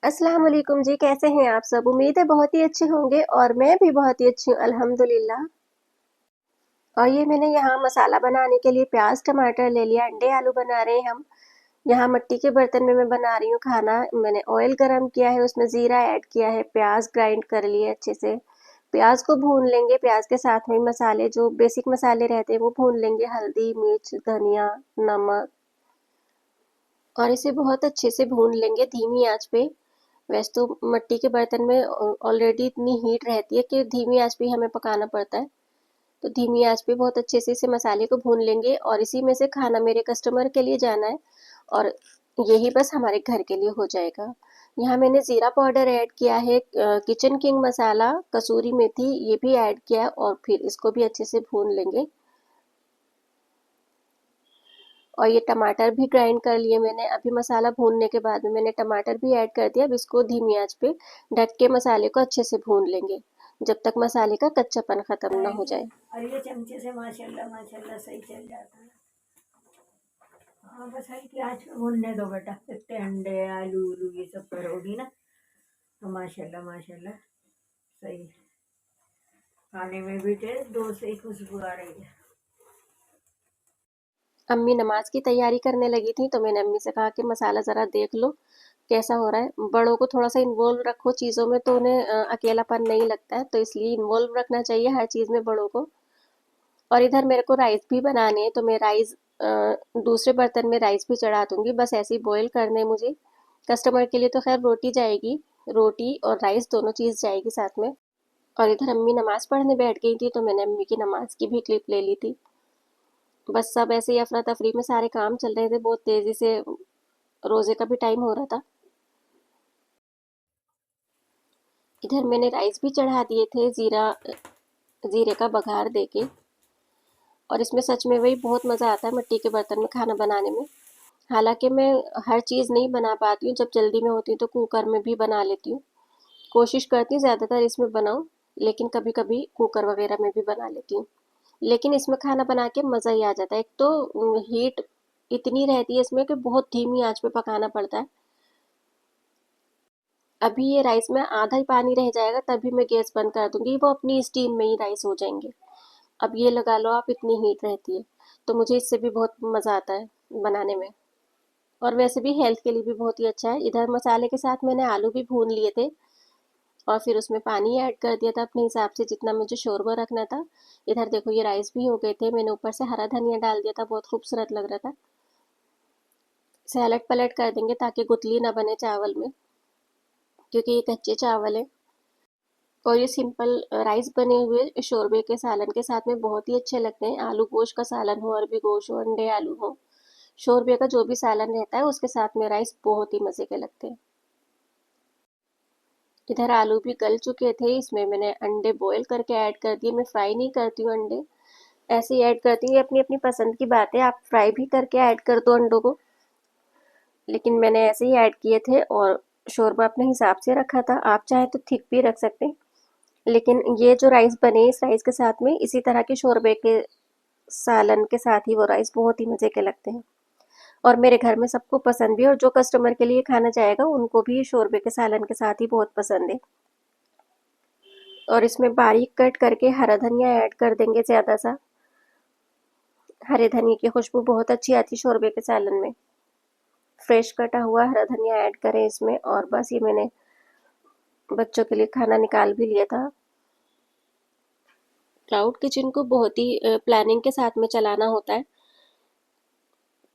अस्सलाम वालेकुम जी, कैसे हैं आप सब? उम्मीद है बहुत ही अच्छे होंगे और मैं भी बहुत ही अच्छी हूँ अल्हम्दुलिल्लाह। और ये मैंने यहाँ मसाला बनाने के लिए प्याज टमाटर ले लिया, अंडे आलू बना रहे हैं हम। यहाँ मिट्टी के बर्तन में मैं बना रही हूँ खाना। मैंने ऑयल गरम किया है, उसमें ज़ीरा ऐड किया है, प्याज ग्राइंड कर लिए अच्छे से। प्याज को भून लेंगे, प्याज के साथ में मसाले जो बेसिक मसाले रहते हैं वो भून लेंगे, हल्दी मिर्च धनिया नमक, और इसे बहुत अच्छे से भून लेंगे धीमी आंच पे। वैसे तो मिट्टी के बर्तन में ऑलरेडी इतनी हीट रहती है कि धीमी आंच पे हमें पकाना पड़ता है। तो धीमी आंच पे बहुत अच्छे से इसे मसाले को भून लेंगे और इसी में से खाना मेरे कस्टमर के लिए जाना है और यही बस हमारे घर के लिए हो जाएगा। यहाँ मैंने ज़ीरा पाउडर ऐड किया है, किचन किंग मसाला, कसूरी मेथी ये भी ऐड किया है और फिर इसको भी अच्छे से भून लेंगे। और ये टमाटर भी ग्राइंड कर लिए मैंने। अभी मसाला भूनने के बाद में मैंने टमाटर भी ऐड कर दिया। अब इसको धीमी आंच पे ढक के मसाले को अच्छे से भून लेंगे जब तक मसाले का कच्चापन खत्म ना हो जाए। और ये चमचे से माशाल्लाह माशाल्लाह सही चल जाता है। हाँ बस हल्की आंच पे भूनने दो बेटा, इतने अंडे आलू उलू ये सब करोगी ना तो माशाल्लाह माशाल्लाह सही खाने में भी टेस्ट, दो से ही खुशबू आ रही है। अम्मी नमाज की तैयारी करने लगी थी तो मैंने अम्मी से कहा कि मसाला ज़रा देख लो कैसा हो रहा है। बड़ों को थोड़ा सा इन्वॉल्व रखो चीज़ों में तो उन्हें अकेलापन नहीं लगता है, तो इसलिए इन्वॉल्व रखना चाहिए हर चीज़ में बड़ों को। और इधर मेरे को राइस भी बनाने हैं तो मैं राइस दूसरे बर्तन में राइस भी चढ़ा दूंगी, बस ऐसे ही बॉईल करने हैं मुझे। कस्टमर के लिए तो खैर रोटी जाएगी, रोटी और राइस दोनों चीज़ जाएगी साथ में। और इधर अम्मी नमाज पढ़ने बैठ गई थी तो मैंने अम्मी की नमाज की भी क्लिप ले ली थी। बस सब ऐसे ही अफरा तफरी में सारे काम चल रहे थे, बहुत तेज़ी से रोज़े का भी टाइम हो रहा था। इधर मैंने राइस भी चढ़ा दिए थे ज़ीरे का बघार देके। और इसमें सच में वही बहुत मज़ा आता है मिट्टी के बर्तन में खाना बनाने में। हालांकि मैं हर चीज़ नहीं बना पाती हूँ, जब जल्दी में होती हूँ तो कुकर में भी बना लेती हूँ। कोशिश करती हूँ ज़्यादातर इसमें बनाऊँ, लेकिन कभी कभी कुकर वगैरह में भी बना लेती हूँ। लेकिन इसमें खाना बना के मज़ा ही आ जाता है। एक तो हीट इतनी रहती है इसमें कि बहुत धीमी आंच पे पकाना पड़ता है। अभी ये राइस में आधा ही पानी रह जाएगा तभी मैं गैस बंद कर दूंगी, वो अपनी स्टीम में ही राइस हो जाएंगे। अब ये लगा लो आप, इतनी हीट रहती है तो मुझे इससे भी बहुत मज़ा आता है बनाने में। और वैसे भी हेल्थ के लिए भी बहुत ही अच्छा है। इधर मसाले के साथ मैंने आलू भी भून लिए थे और फिर उसमें पानी ऐड कर दिया था अपने हिसाब से जितना मुझे शोरबा रखना था। इधर देखो ये राइस भी हो गए थे, मैंने ऊपर से हरा धनिया डाल दिया था, बहुत खूबसूरत लग रहा था। सैलड पलट कर देंगे ताकि गुतली ना बने चावल में, क्योंकि ये कच्चे चावल है। और ये सिंपल राइस बने हुए शोरबे के सालन के साथ में बहुत ही अच्छे लगते हैं। आलू गोश्त का सालन हो, अरबी गोश्त हो, अंडे आलू हो, शोरबे का जो भी सालन रहता है उसके साथ में राइस बहुत ही मज़े के लगते हैं। इधर आलू भी गल चुके थे, इसमें मैंने अंडे बॉईल करके ऐड कर दिए। मैं फ्राई नहीं करती हूँ अंडे, ऐसे ही ऐड करती हूँ। ये अपनी अपनी पसंद की बात है, आप फ्राई भी करके ऐड कर दो अंडों को, लेकिन मैंने ऐसे ही ऐड किए थे। और शोरबा अपने हिसाब से रखा था, आप चाहे तो थिक भी रख सकते हैं। लेकिन ये जो राइस बने इस राइस के साथ में इसी तरह के शोरबे के सालन के साथ ही वो राइस बहुत ही मज़े के लगते हैं। और मेरे घर में सबको पसंद भी है, और जो कस्टमर के लिए खाना जाएगा उनको भी शोरबे के सालन के साथ ही बहुत पसंद है। और इसमें बारीक कट करके हरा धनिया ऐड कर देंगे ज़्यादा सा। हरे धनिया की खुशबू बहुत अच्छी आती है शोरबे के सालन में। फ्रेश कटा हुआ हरा धनिया ऐड करें इसमें। और बस ये मैंने बच्चों के लिए खाना निकाल भी लिया था। क्लाउड किचन को बहुत ही प्लानिंग के साथ में चलाना होता है,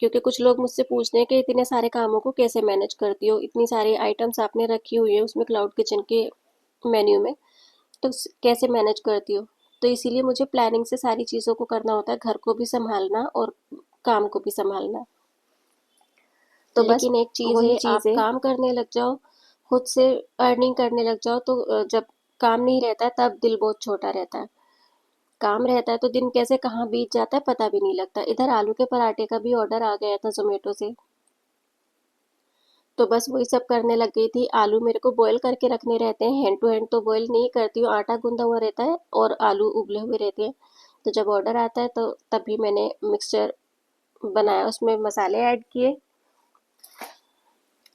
क्योंकि कुछ लोग मुझसे पूछते हैं कि इतने सारे कामों को कैसे मैनेज करती हो, इतनी सारी आइटम्स आपने रखी हुई है उसमें क्लाउड किचन के मेन्यू में, तो कैसे मैनेज करती हो। तो इसीलिए मुझे प्लानिंग से सारी चीज़ों को करना होता है, घर को भी संभालना और काम को भी संभालना। तो बस लेकिन एक चीज़ वही है, चीज आप है। काम करने लग जाओ, खुद से अर्निंग करने लग जाओ तो जब काम नहीं रहता है तब दिल बहुत छोटा रहता है। काम रहता है तो दिन कैसे कहाँ बीत जाता है पता भी नहीं लगता। इधर आलू के पराठे का भी ऑर्डर आ गया था जोमेटो से, तो बस वही सब करने लग गई थी। आलू मेरे को बॉईल करके रखने रहते हैं, हैंड टू हैंड तो बॉईल नहीं करती हूँ, आटा गूंदा हुआ रहता है और आलू उबले हुए रहते हैं। तो जब ऑर्डर आता है तो तभी मैंने मिक्सचर बनाया, उसमें मसाले ऐड किए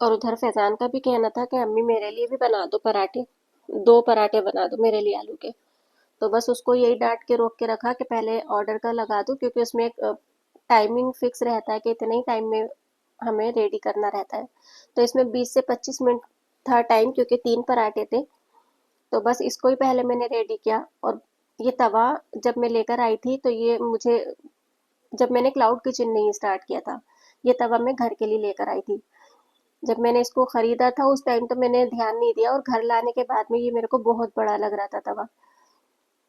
और उधर फैज़ान का भी कहना था कि अम्मी मेरे लिए भी बना दो पराठे, 2 पराठे बना दो मेरे लिए आलू के। तो बस उसको यही डाँट के रोक के रखा कि पहले ऑर्डर का लगा दूँ, क्योंकि उसमें एक टाइमिंग फिक्स रहता है कि इतने ही टाइम में हमें रेडी करना रहता है। तो इसमें 20 से 25 मिनट था टाइम, क्योंकि 3 पराठे थे। तो बस इसको ही पहले मैंने रेडी किया। और ये तवा जब मैं लेकर आई थी, तो ये मुझे, जब मैंने क्लाउड किचन नहीं स्टार्ट किया था, ये तवा मैं घर के लिए लेकर आई थी। जब मैंने इसको खरीदा था उस टाइम तो मैंने ध्यान नहीं दिया, और घर लाने के बाद में ये मेरे को बहुत बड़ा लग रहा था तवा।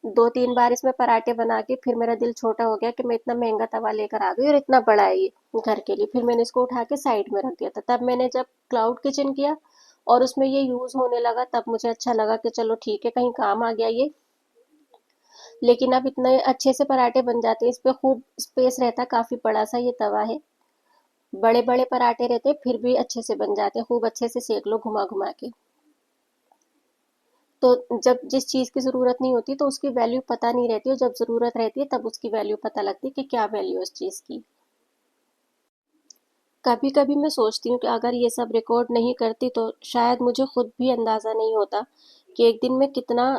2-3 बार इसमें पराठे बना के फिर मेरा दिल छोटा हो गया कि मैं इतना महंगा तवा लेकर आ गई और इतना बड़ा है ये घर के लिए। फिर मैंने इसको उठा के साइड में रख दिया था। तब मैंने जब क्लाउड किचन किया और उसमें ये यूज़ होने लगा, तब मुझे अच्छा लगा कि चलो ठीक है, कहीं काम आ गया ये। लेकिन अब इतने अच्छे से पराठे बन जाते हैं, इस पे खूब स्पेस रहता है, काफ़ी बड़ा सा ये तवा है। बड़े बड़े पराठे रहते हैं फिर भी अच्छे से बन जाते हैं, खूब अच्छे से सेक लो घुमा घुमा के। तो जब जिस चीज़ की ज़रूरत नहीं होती तो उसकी वैल्यू पता नहीं रहती, और जब ज़रूरत रहती है तब उसकी वैल्यू पता लगती है कि क्या वैल्यू है उस चीज़ की। कभी कभी मैं सोचती हूँ कि अगर ये सब रिकॉर्ड नहीं करती तो शायद मुझे खुद भी अंदाज़ा नहीं होता कि एक दिन में कितना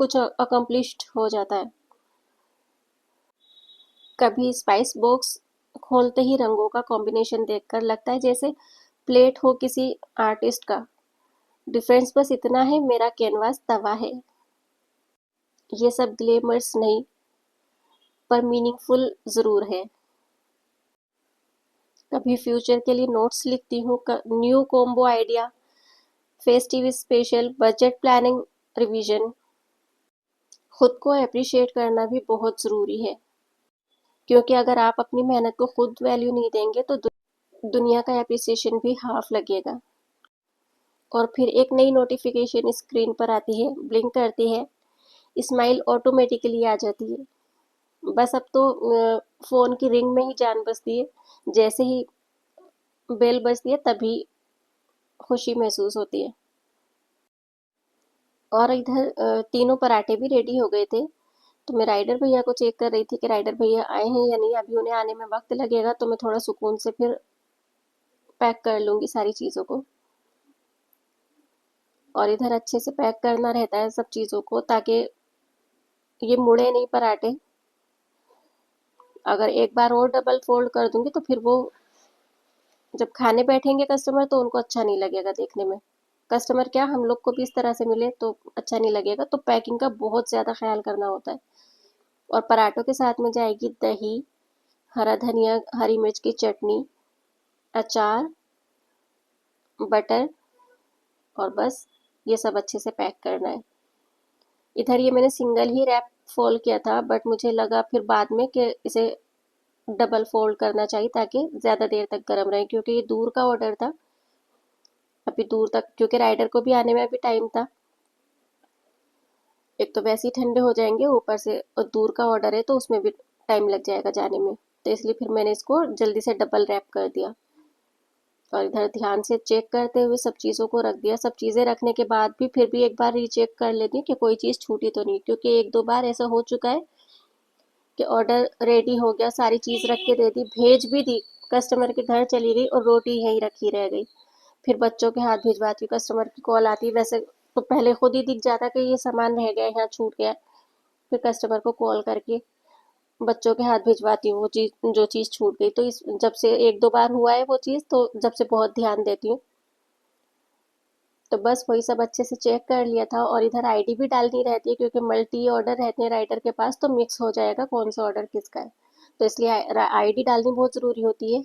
कुछ अकम्प्लिश्ड हो जाता है। कभी स्पाइस बॉक्स खोलते ही रंगों का कॉम्बिनेशन देखकर लगता है जैसे प्लेट हो किसी आर्टिस्ट का। डिफरेंस बस इतना है, मेरा कैनवास तवा है। ये सब ग्लैमर्स नहीं, पर मीनिंगफुल ज़रूर है। कभी फ्यूचर के लिए नोट्स लिखती हूँ, new combo idea, festive special, budget planning, revision. खुद को अप्रिशिएट करना भी बहुत ज़रूरी है, क्योंकि अगर आप अपनी मेहनत को खुद वैल्यू नहीं देंगे तो दुनिया का अप्रिसिएशन भी हाफ लगेगा। और फिर एक नई नोटिफिकेशन स्क्रीन पर आती है, ब्लिंक करती है, स्माइल ऑटोमेटिकली आ जाती है। बस अब तो फ़ोन की रिंग में ही जान बसती है। जैसे ही बेल बजती है तभी खुशी महसूस होती है। और इधर तीनों पराठे भी रेडी हो गए थे। तो मैं राइडर भैया को चेक कर रही थी कि राइडर भैया आए हैं या नहीं। अभी उन्हें आने में वक्त लगेगा, तो मैं थोड़ा सुकून से फिर पैक कर लूँगी सारी चीज़ों को। और इधर अच्छे से पैक करना रहता है सब चीज़ों को, ताकि ये मुड़े नहीं पराठे। अगर एक बार और डबल फोल्ड कर दूंगी तो फिर वो जब खाने बैठेंगे कस्टमर तो उनको अच्छा नहीं लगेगा देखने में। कस्टमर क्या, हम लोग को भी इस तरह से मिले तो अच्छा नहीं लगेगा। तो पैकिंग का बहुत ज़्यादा ख्याल करना होता है। और पराठों के साथ में जाएगी दही, हरा धनिया, हरी मिर्च की चटनी, अचार, बटर, और बस ये सब अच्छे से पैक करना है। इधर ये मैंने सिंगल ही रैप फोल्ड किया था, बट मुझे लगा फिर बाद में कि इसे डबल फोल्ड करना चाहिए ताकि ज़्यादा देर तक गर्म रहे, क्योंकि ये दूर का ऑर्डर था। अभी दूर तक, क्योंकि राइडर को भी आने में अभी टाइम था। एक तो वैसे ही ठंडे हो जाएंगे, ऊपर से और दूर का ऑर्डर है तो उसमें भी टाइम लग जाएगा जाने में। तो इसलिए फिर मैंने इसको जल्दी से डबल रैप कर दिया। और इधर ध्यान से चेक करते हुए सब चीज़ों को रख दिया। सब चीज़ें रखने के बाद भी फिर भी एक बार रीचेक कर लेती हूँ कि कोई चीज़ छूटी तो नहीं, क्योंकि एक दो बार ऐसा हो चुका है कि ऑर्डर रेडी हो गया, सारी चीज़ रख के दे दी, भेज भी दी, कस्टमर के घर चली गई और रोटी यहीं रखी रह गई। फिर बच्चों के हाथ भिजवाती हूँ, कस्टमर की कॉल आती है। वैसे तो पहले खुद ही दिख जाता कि ये सामान रह गया, यहाँ छूट गया। फिर कस्टमर को कॉल करके बच्चों के हाथ भिजवाती हूँ वो चीज़, जो चीज़ छूट गई। तो इस जब से एक दो बार हुआ है वो चीज़, तो जब से बहुत ध्यान देती हूँ। तो बस वही सब अच्छे से चेक कर लिया था। और इधर आईडी भी डालनी रहती है, क्योंकि मल्टी ऑर्डर रहते हैं राइडर के पास, तो मिक्स हो जाएगा कौन सा ऑर्डर किसका है। तो इसलिए आईडी डालनी बहुत ज़रूरी होती है।